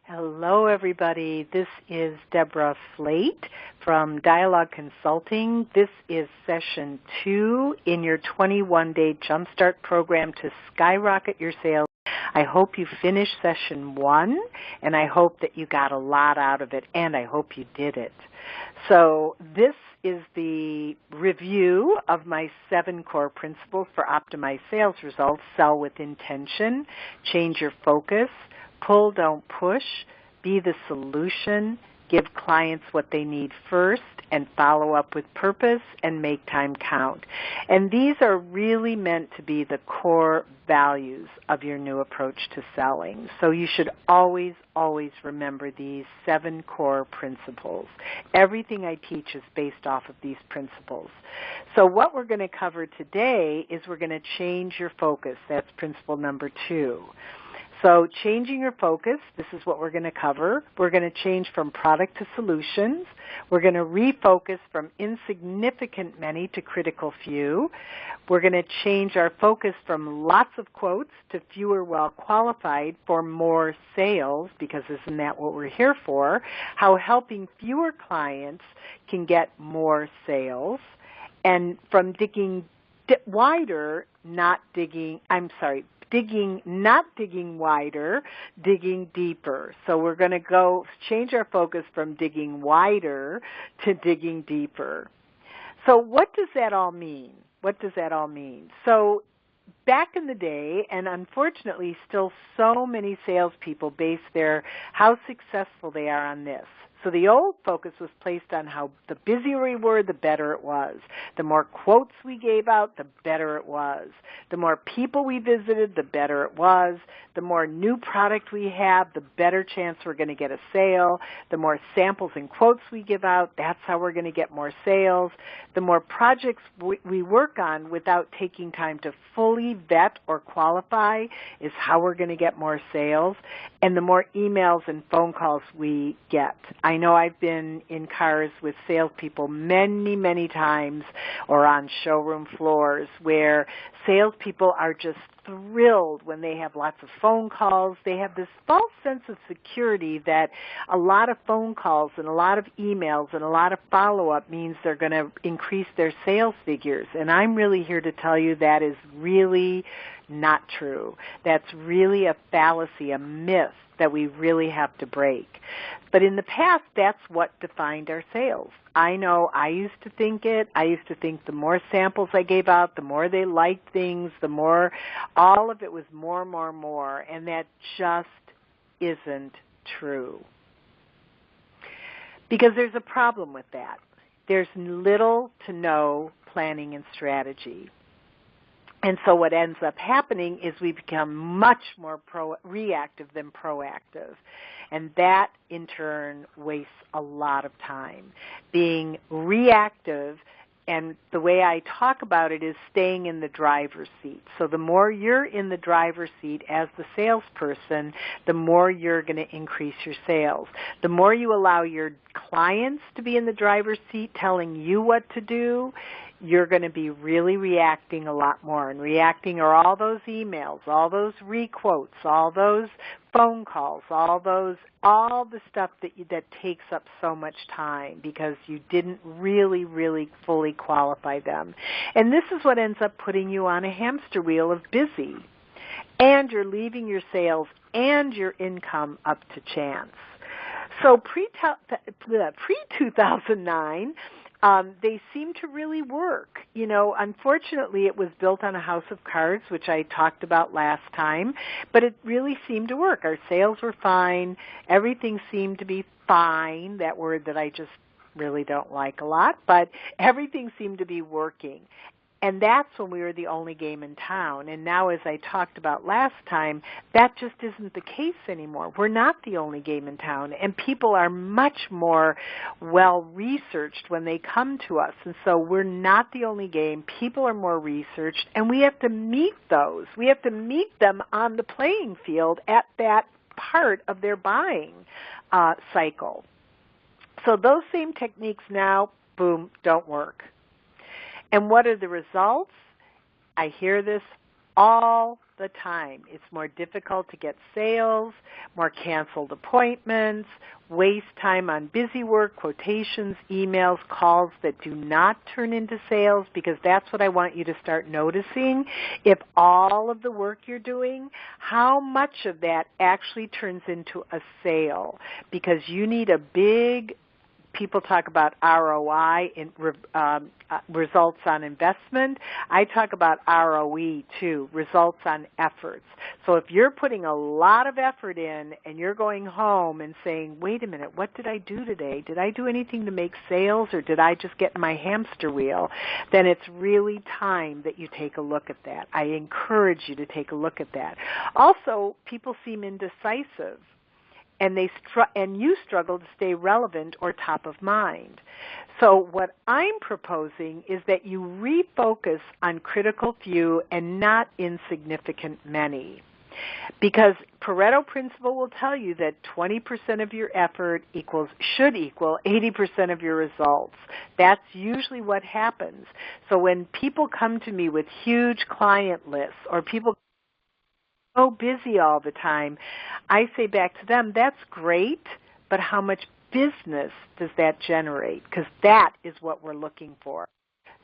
Hello, everybody. This is Deborah Flate from Dialogue Consulting. This is session 2 in your 21-day JumpStart program to skyrocket your sales. I hope you finished session 1, and I hope that you got a lot out of it, and I hope you did it. So this is the review of my 7 core principles for optimized sales results. Sell with intention, change your focus, pull, don't push, be the solution, give clients what they need first, and follow up with purpose, and make time count. And these are really meant to be the core values of your new approach to selling. So you should always, always remember these 7 core principles. Everything I teach is based off of these principles. So what we're going to cover today is we're going to change your focus. That's principle number 2. So changing your focus, this is what we're going to cover. We're going to change from product to solutions. We're going to refocus from insignificant many to critical few. We're going to change our focus from lots of quotes to fewer well-qualified for more sales, because isn't that what we're here for? How helping fewer clients can get more sales. And from digging wider, not digging wider, digging deeper. So we're going to change our focus from digging wider to digging deeper. So what does that all mean? What does that all mean? So back in the day, and unfortunately still so many salespeople base how successful they are on this. So the old focus was placed on how the busier we were, the better it was. The more quotes we gave out, the better it was. The more people we visited, the better it was. The more new product we have, the better chance we're going to get a sale. The more samples and quotes we give out, that's how we're going to get more sales. The more projects we work on without taking time to fully vet or qualify is how we're going to get more sales. And the more emails and phone calls we get. I know I've been in cars with salespeople many, many times, or on showroom floors, where salespeople are just thrilled when they have lots of phone calls. They have this false sense of security that a lot of phone calls and a lot of emails and a lot of follow-up means they're going to increase their sales figures. And I'm really here to tell you that is really not true. That's really a fallacy, a myth that we really have to break. But in the past, that's what defined our sales. I know I used to think it. I used to think the more samples I gave out, the more they liked things, the more, all of it was more, more, more. And that just isn't true. Because there's a problem with that. There's little to no planning and strategy. And so what ends up happening is we become much more reactive than proactive. And that, in turn, wastes a lot of time. Being reactive, and the way I talk about it is staying in the driver's seat. So the more you're in the driver's seat as the salesperson, the more you're going to increase your sales. The more you allow your clients to be in the driver's seat telling you what to do, you're going to be really reacting a lot more. And reacting are all those emails, all those requotes, all those phone calls, all the stuff that takes up so much time because you didn't really, really fully qualify them. And this is what ends up putting you on a hamster wheel of busy. And you're leaving your sales and your income up to chance. So pre-2009, they seem to really work. You know, unfortunately, it was built on a house of cards, which I talked about last time, but it really seemed to work. Our sales were fine. Everything seemed to be fine, that word that I just really don't like a lot, but everything seemed to be working. And that's when we were the only game in town. And now, as I talked about last time, that just isn't the case anymore. We're not the only game in town. And people are much more well-researched when they come to us. And so we're not the only game. People are more researched. And we have to meet those. We have to meet them on the playing field at that part of their buying cycle. So those same techniques now, boom, don't work. And what are the results? I hear this all the time. It's more difficult to get sales, more canceled appointments, waste time on busy work, quotations, emails, calls that do not turn into sales, because that's what I want you to start noticing. If all of the work you're doing, how much of that actually turns into a sale? Because you need a big, people talk about ROI, results on investment. I talk about ROE too, results on efforts. So if you're putting a lot of effort in and you're going home and saying, wait a minute, what did I do today? Did I do anything to make sales, or did I just get in my hamster wheel? Then it's really time that you take a look at that. I encourage you to take a look at that. Also, people seem indecisive, and you struggle to stay relevant or top of mind. So what I'm proposing is that you refocus on critical few and not insignificant many. Because Pareto principle will tell you that 20% of your effort should equal 80% of your results. That's usually what happens. So when people come to me with huge client lists, or people so busy all the time, I say back to them, that's great, but how much business does that generate? Because that is what we're looking for.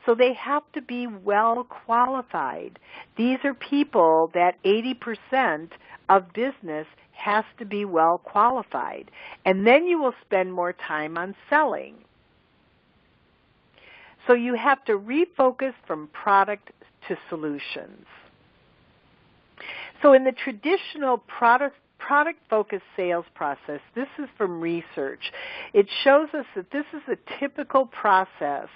So they have to be well qualified. These are people that 80% of business has to be well qualified. And then you will spend more time on selling. So you have to refocus from product to solutions. So in the traditional product-focused sales process, this is from research. It shows us that this is a typical process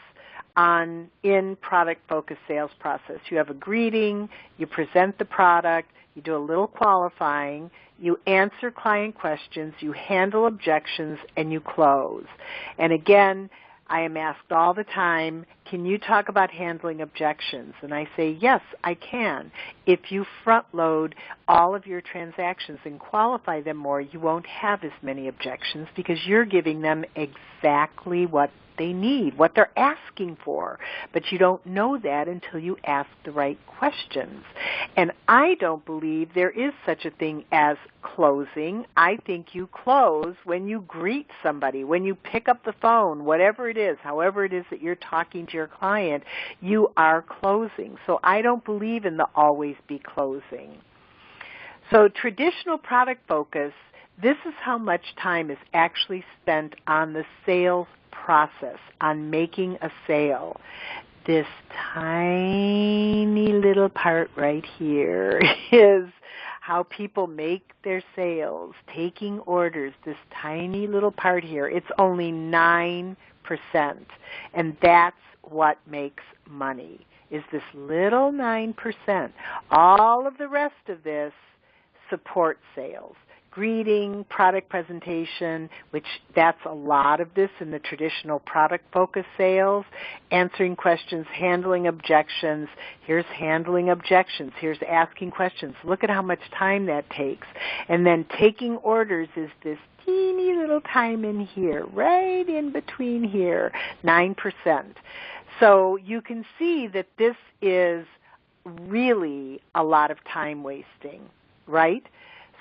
in product-focused sales process. You have a greeting, you present the product, you do a little qualifying, you answer client questions, you handle objections, and you close. And again, I am asked all the time, can you talk about handling objections? And I say, yes, I can. If you front load all of your transactions and qualify them more, you won't have as many objections, because you're giving them exactly what they need, what they're asking for. But you don't know that until you ask the right questions. And I don't believe there is such a thing as closing. I think you close when you greet somebody, when you pick up the phone, whatever it is, however it is that you're talking to your client, you are closing. So I don't believe in the always be closing. So traditional product focus, this is how much time is actually spent on the sales process, on making a sale. This tiny little part right here is how people make their sales, taking orders, this tiny little part here. It's only 9%, and that's what makes money, is this little 9%. All of the rest of this supports sales. Greeting, product presentation, which that's a lot of this in the traditional product-focused sales, answering questions, handling objections. Here's handling objections. Here's asking questions. Look at how much time that takes. And then taking orders is this teeny little time in here, right in between here, 9%. So you can see that this is really a lot of time wasting, right?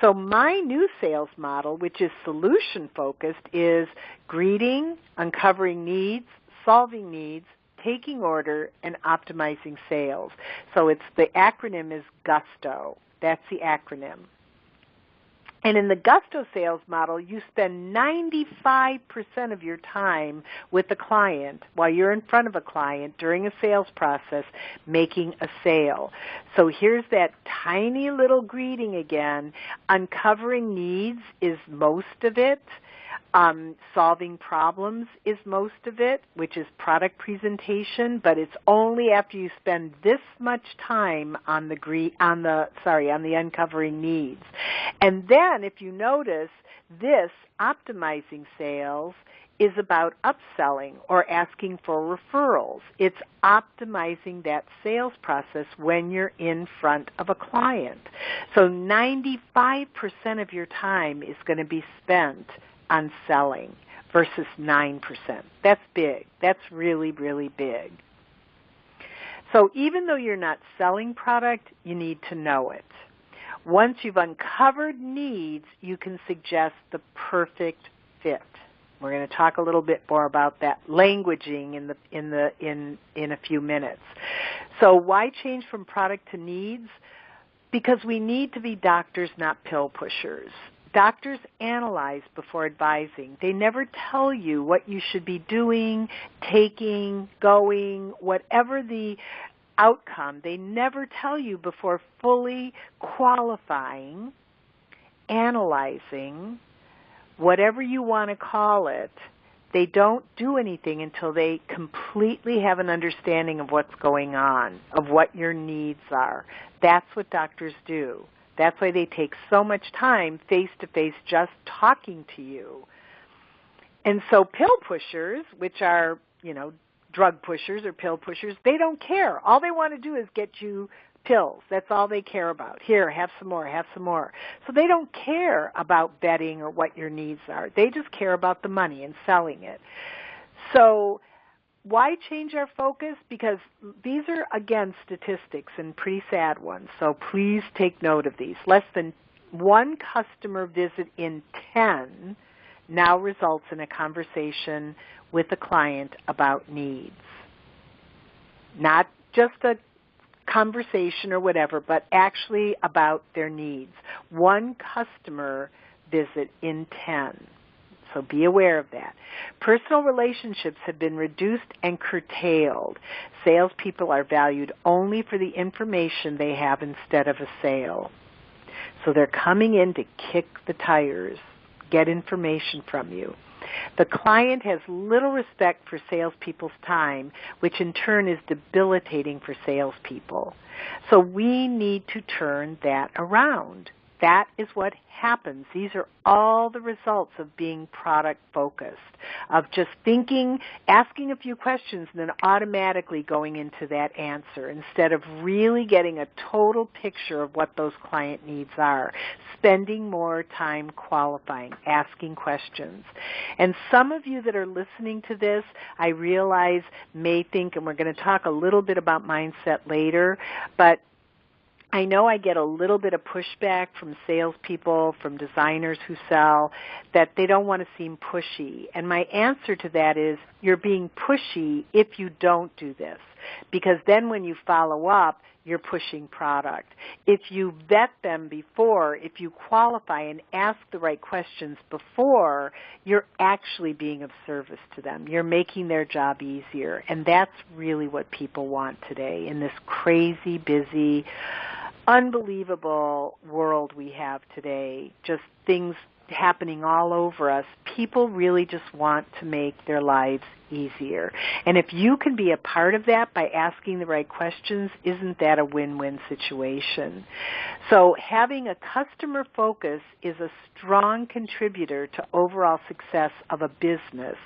So my new sales model, which is solution-focused, is greeting, uncovering needs, solving needs, taking order, and optimizing sales. So the acronym is GUSTO. That's the acronym. And in the Gusto sales model, you spend 95% of your time with the client while you're in front of a client during a sales process making a sale. So here's that tiny little greeting again. Uncovering needs is most of it. Solving problems is most of it, which is product presentation, but it's only after you spend this much time on the uncovering needs. And then if you notice, this optimizing sales is about upselling or asking for referrals. It's optimizing that sales process when you're in front of a client. So 95% of your time is going to be spent on selling versus 9%. That's big. That's really, really big. So even though you're not selling product, you need to know it. Once you've uncovered needs, you can suggest the perfect fit. We're going to talk a little bit more about that languaging in a few minutes. So why change from product to needs? Because we need to be doctors, not pill pushers. Doctors analyze before advising. They never tell you what you should be doing, taking, going, whatever the outcome. They never tell you before fully qualifying, analyzing, whatever you want to call it. They don't do anything until they completely have an understanding of what's going on, of what your needs are. That's what doctors do. That's why they take so much time face-to-face just talking to you. And so pill pushers, which are, drug pushers or pill pushers, they don't care. All they want to do is get you pills. That's all they care about. Here, have some more, have some more. So they don't care about betting or what your needs are. They just care about the money and selling it. So why change our focus? Because these are, again, statistics and pretty sad ones. So please take note of these. Less than one customer visit in 10 now results in a conversation with a client about needs. Not just a conversation or whatever, but actually about their needs. One customer visit in 10. So be aware of that. Personal relationships have been reduced and curtailed. Salespeople are valued only for the information they have instead of a sale. So they're coming in to kick the tires, get information from you. The client has little respect for salespeople's time, which in turn is debilitating for salespeople. So we need to turn that around. That is what happens. These are all the results of being product-focused, of just thinking, asking a few questions, and then automatically going into that answer instead of really getting a total picture of what those client needs are, spending more time qualifying, asking questions. And some of you that are listening to this, I realize, may think, and we're going to talk a little bit about mindset later, but I know I get a little bit of pushback from salespeople, from designers who sell, that they don't want to seem pushy. And my answer to that is, you're being pushy if you don't do this. Because then when you follow up, you're pushing product. If you vet them before, if you qualify and ask the right questions before, you're actually being of service to them. You're making their job easier. And that's really what people want today in this crazy, busy, unbelievable world we have today, just things happening all over us. People really just want to make their lives easier. And if you can be a part of that by asking the right questions, isn't that a win-win situation? So having a customer focus is a strong contributor to overall success of a business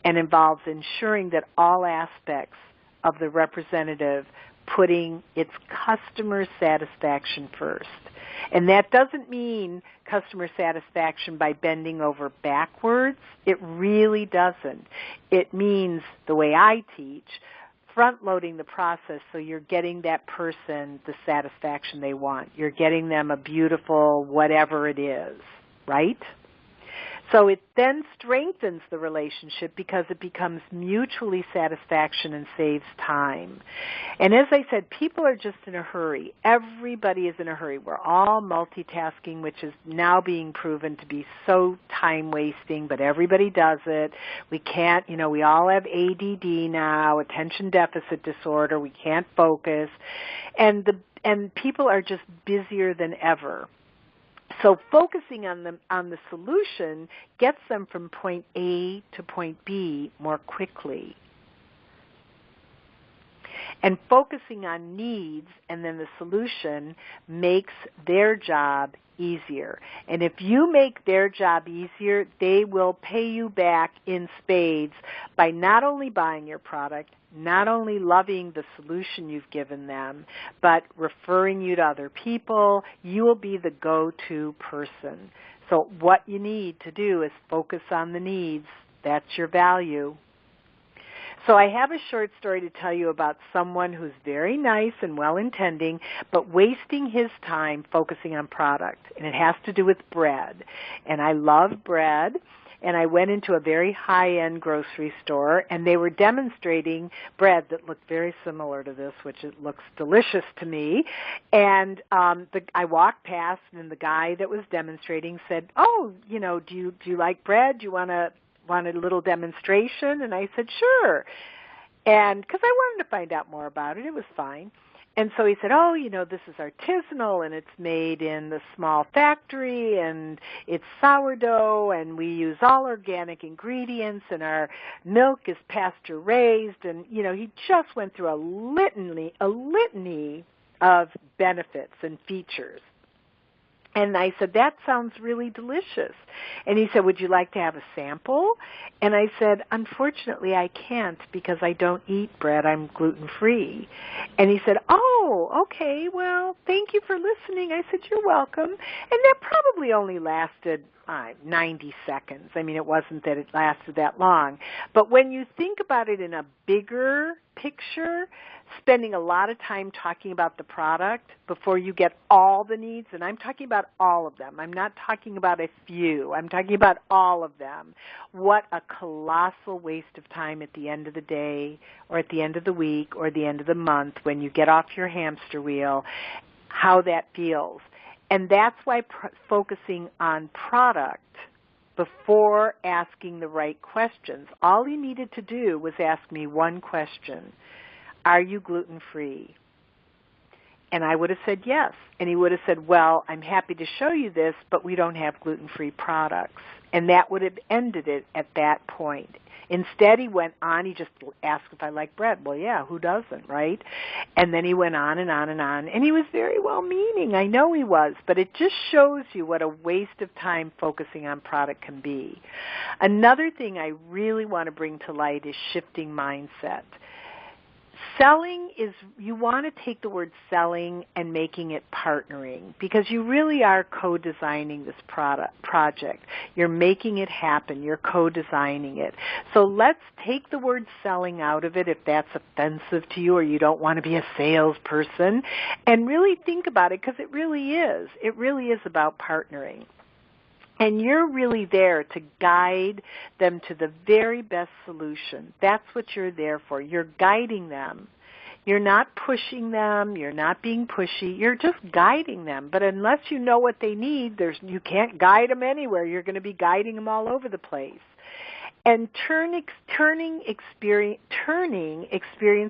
and involves ensuring that all aspects of the representative putting its customer satisfaction first. And that doesn't mean customer satisfaction by bending over backwards. It really doesn't. It means, the way I teach, front-loading the process so you're getting that person the satisfaction they want. You're getting them a beautiful whatever it is, right? So it then strengthens the relationship because it becomes mutually satisfaction and saves time. And as I said, people are just in a hurry. Everybody is in a hurry. We're all multitasking, which is now being proven to be so time-wasting, but everybody does it. We can't, we all have ADD now, attention deficit disorder. We can't focus. And people are just busier than ever. So focusing on the solution gets them from point A to point B more quickly. And focusing on needs and then the solution makes their job easier. And if you make their job easier, they will pay you back in spades by not only buying your product, not only loving the solution you've given them, but referring you to other people. You will be the go-to person. So what you need to do is focus on the needs. That's your value. So I have a short story to tell you about someone who's very nice and well-intending, but wasting his time focusing on product. And it has to do with bread. And I love bread. And I went into a very high-end grocery store, and they were demonstrating bread that looked very similar to this, which it looks delicious to me. And I walked past, and the guy that was demonstrating said, "Oh, do you like bread? Do you want a little demonstration?" And I said, "Sure." And because I wanted to find out more about it, it was fine. And so he said, "Oh, this is artisanal, and it's made in the small factory, and it's sourdough, and we use all organic ingredients, and our milk is pasture-raised." And, he just went through a litany of benefits and features. And I said, "That sounds really delicious." And he said, "Would you like to have a sample?" And I said, "Unfortunately, I can't because I don't eat bread. I'm gluten-free." And he said, "Oh, okay, well, thank you for listening." I said, "You're welcome." And that probably only lasted 90 seconds. I mean, it wasn't that it lasted that long. But when you think about it in a bigger picture, spending a lot of time talking about the product before you get all the needs, and I'm talking about all of them. I'm not talking about a few. I'm talking about all of them. What a colossal waste of time at the end of the day or at the end of the week or the end of the month when you get off your hamster wheel, how that feels. And that's why focusing on product before asking the right questions. All he needed to do was ask me one question. Are you gluten-free? And I would have said yes. And he would have said, "Well, I'm happy to show you this, but we don't have gluten-free products." And that would have ended it at that point. Instead, he went on. He just asked if I like bread. Well, yeah, who doesn't, right? And then he went on and on and on. And he was very well-meaning. I know he was. But it just shows you what a waste of time focusing on product can be. Another thing I really want to bring to light is shifting mindset. Selling is, you want to take the word selling and making it partnering, because you really are co-designing this project. You're making it happen. You're co-designing it. So let's take the word selling out of it if that's offensive to you or you don't want to be a salesperson, and really think about it, because it really is. It really is about partnering. And you're really there to guide them to the very best solution. That's what you're there for. You're guiding them. You're not pushing them. You're not being pushy. You're just guiding them. But unless you know what they need, you can't guide them anywhere. You're going to be guiding them all over the place. And turning experience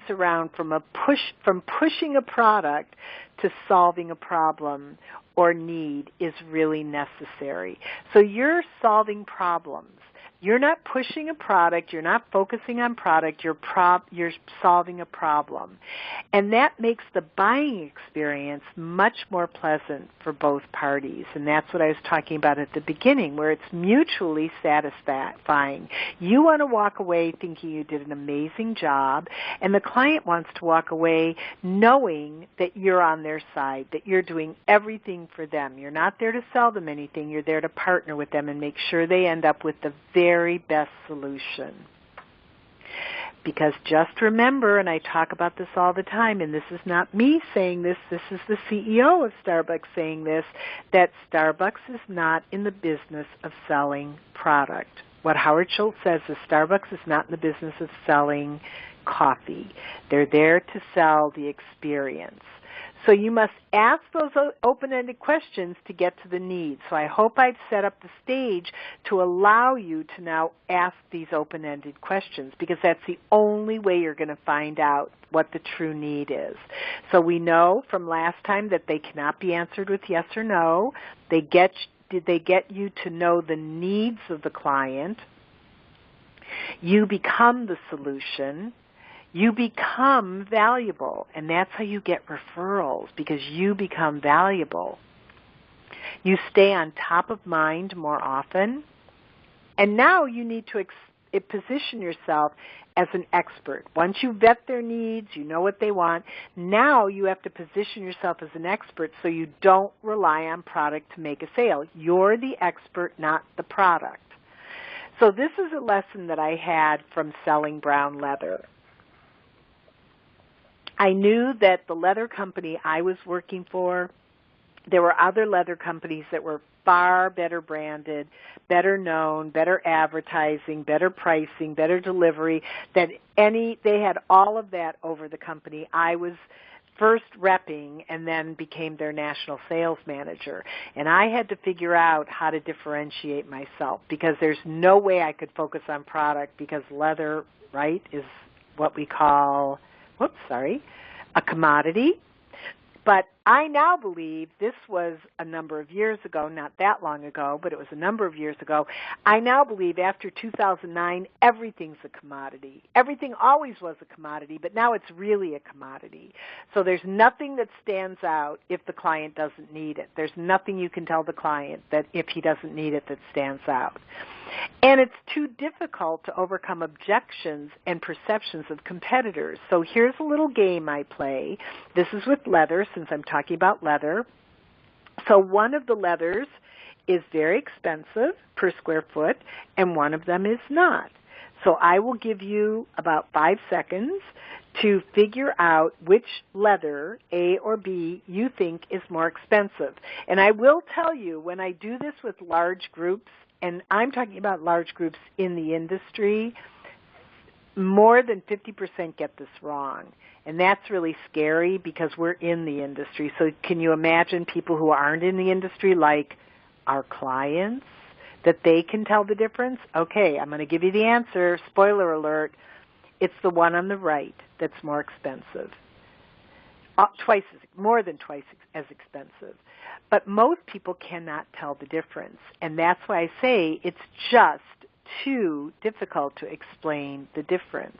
around from pushing a product to solving a problem or need is really necessary. So you're solving problems. You're not pushing a product. You're not focusing on product. You're solving a problem. And that makes the buying experience much more pleasant for both parties. And that's what I was talking about at the beginning, where it's mutually satisfying. You want to walk away thinking you did an amazing job, and the client wants to walk away knowing that you're on their side, that you're doing everything for them. You're not there to sell them anything. You're there to partner with them and make sure they end up with the very best solution. Because just remember, and I talk about this all the time, and this is not me saying this, this is the CEO of Starbucks saying this, that Starbucks is not in the business of selling product. What Howard Schultz says is Starbucks is not in the business of selling coffee. They're there to sell the experience. So you must ask those open-ended questions to get to the needs. So I hope I've set up the stage to allow you to now ask these open-ended questions, because that's the only way you're going to find out what the true need is. So we know from last time that they cannot be answered with yes or no. Did they get you to know the needs of the client? You become the solution. You become valuable, and that's how you get referrals, because you become valuable. You stay on top of mind more often, and now you need to position yourself as an expert. Once you vet their needs, you know what they want, now you have to position yourself as an expert so you don't rely on product to make a sale. You're the expert, not the product. So this is a lesson that I had from selling brown leather. I knew that the leather company I was working for, there were other leather companies that were far better branded, better known, better advertising, better pricing, better delivery, they had all of that over the company I was first repping and then became their national sales manager. And I had to figure out how to differentiate myself because there's no way I could focus on product because leather, right, is what we call, a commodity. But I now believe, this was a number of years ago, not that long ago, but it was a number of years ago, I now believe after 2009, everything's a commodity. Everything always was a commodity, but now it's really a commodity. So there's nothing that stands out if the client doesn't need it. There's nothing you can tell the client that if he doesn't need it that stands out. And it's too difficult to overcome objections and perceptions of competitors. So here's a little game I play. This is with leather, since I'm talking about leather. So one of the leathers is very expensive per square foot, and one of them is not. So I will give you about 5 seconds to figure out which leather, A or B, you think is more expensive. And I will tell you, when I do this with large groups, and I'm talking about large groups in the industry, more than 50% get this wrong. And that's really scary because we're in the industry. So can you imagine people who aren't in the industry, like our clients, that they can tell the difference? Okay, I'm going to give you the answer. Spoiler alert, it's the one on the right that's more expensive. More than twice as expensive. But most people cannot tell the difference. And that's why I say it's just too difficult to explain the difference.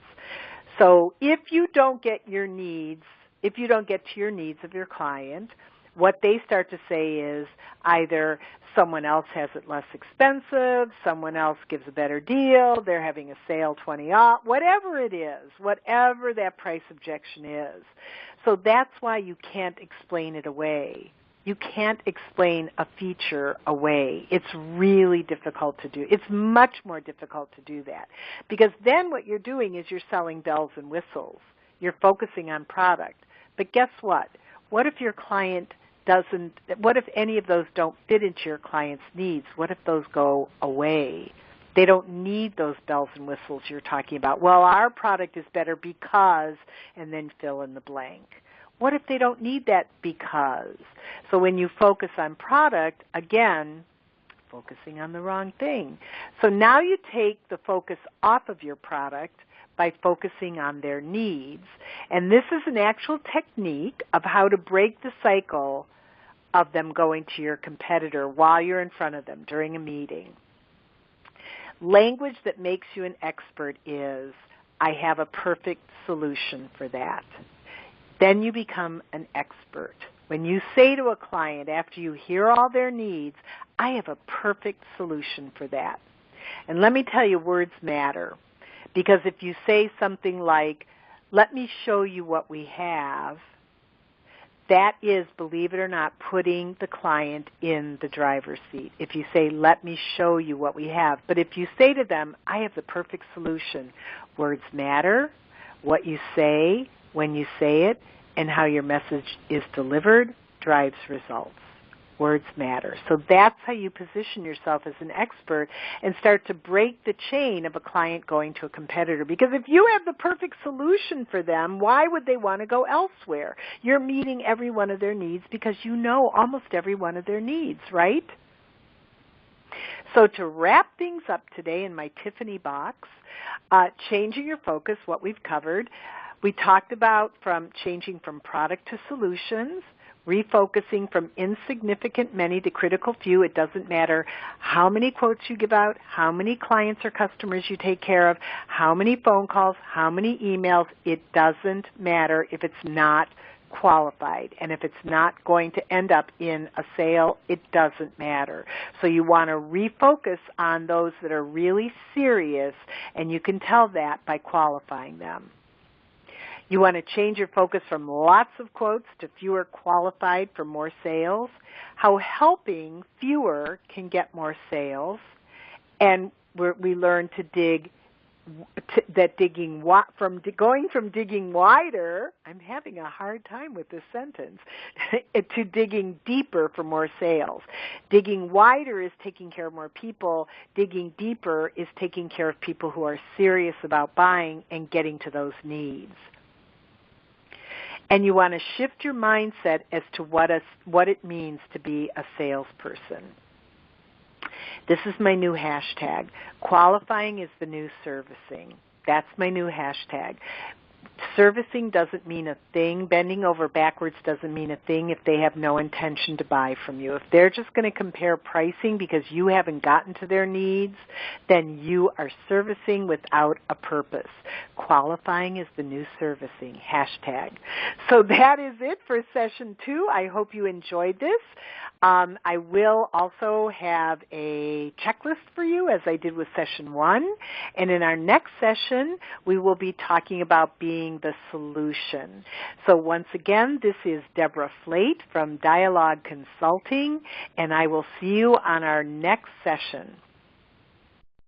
So if you don't get your needs, if you don't get to your needs of your client, what they start to say is either someone else has it less expensive, someone else gives a better deal, they're having a sale 20 off, whatever it is, whatever that price objection is. So that's why you can't explain it away. You can't explain a feature away. It's really difficult to do. It's much more difficult to do that because then what you're doing is you're selling bells and whistles. You're focusing on product. But guess what? What if your client doesn't, what if any of those don't fit into your client's needs? What if those go away? They don't need those bells and whistles you're talking about. Well, our product is better because, and then fill in the blank. What if they don't need that because? So when you focus on product, again, focusing on the wrong thing. So now you take the focus off of your product by focusing on their needs. And this is an actual technique of how to break the cycle of them going to your competitor while you're in front of them during a meeting. Language that makes you an expert is, I have a perfect solution for that. Then you become an expert. When you say to a client after you hear all their needs, I have a perfect solution for that. And let me tell you, words matter. Because if you say something like, let me show you what we have, that is, believe it or not, putting the client in the driver's seat. If you say, let me show you what we have. But if you say to them, I have the perfect solution, words matter. What you say, when you say it, and how your message is delivered drives results. Words matter. So that's how you position yourself as an expert and start to break the chain of a client going to a competitor. Because if you have the perfect solution for them, why would they want to go elsewhere? You're meeting every one of their needs because you know almost every one of their needs, right? So to wrap things up today in my Tiffany box, changing your focus, what we've covered. We talked about from changing from product to solutions, refocusing from insignificant many to critical few. It doesn't matter how many quotes you give out, how many clients or customers you take care of, how many phone calls, how many emails. It doesn't matter if it's not qualified. And if it's not going to end up in a sale, it doesn't matter. So you want to refocus on those that are really serious, and you can tell that by qualifying them. You want to change your focus from lots of quotes to fewer qualified for more sales. How helping fewer can get more sales. And we learn to dig. That going from digging wider, I'm having a hard time with this sentence, to digging deeper for more sales. Digging wider is taking care of more people. Digging deeper is taking care of people who are serious about buying and getting to those needs. And you want to shift your mindset as to what it means to be a salesperson. This is my new hashtag. Qualifying is the new servicing. That's my new hashtag. Servicing doesn't mean a thing. Bending over backwards doesn't mean a thing if they have no intention to buy from you. If they're just going to compare pricing because you haven't gotten to their needs, then you are servicing without a purpose. Qualifying is the new servicing. Hashtag. So that is it for session 2. I hope you enjoyed this. I will also have a checklist for you as I did with session 1. And in our next session, we will be talking about being the solution. So once again, this is Deborah Flate from Dialogue Consulting, and I will see you on our next session.